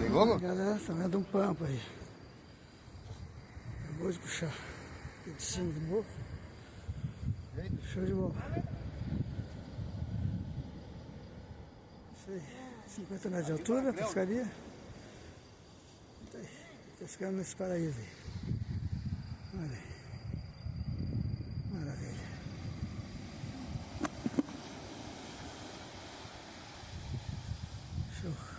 Pegou, mano? Galera, tá vendo um pampa aí. Acabou de puxar. Aqui de cima de novo. Show de bola. Isso aí. 50 metros de altura, pescaria. Tá aí. Pescando nesse paraíso aí. Olha aí. Maravilha. Show.